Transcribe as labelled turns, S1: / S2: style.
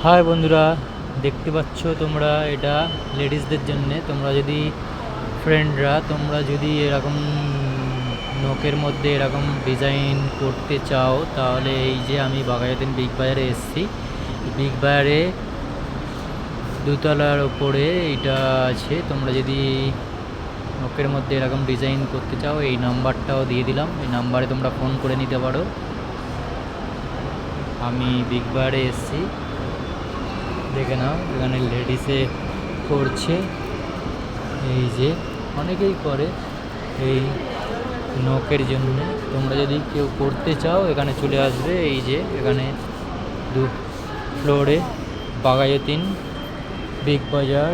S1: High বন্ধুরা, দেখতে পাচ্ছ তোমরা এটা লেডিসদের জন্যে। তোমরা যদি তোমরা যদি এরকম নখের মধ্যে এরকম ডিজাইন করতে চাও, তাহলে এই যে আমি বাঘাযতীন বিগ বাজারে এসেছি। বিগ বাজারে দোতলার ওপরে এটা আছে। তোমরা যদি নখের মধ্যে এরকম ডিজাইন করতে চাও, এই নাম্বারটাও দিয়ে দিলাম, এই নাম্বারে তোমরা ফোন করে নিতে পারো। আমি বিগ বাজারে এসেছি, দেখে নাও এখানে লেডিসে করছে। এই যে অনেকেই করে এই নখের জন্য। তোমরা যদি কেউ করতে চাও এখানে চলে আসবে। এই যে এখানে 2 ফ্লোরে বাঘাযতীন বিগ বাজার।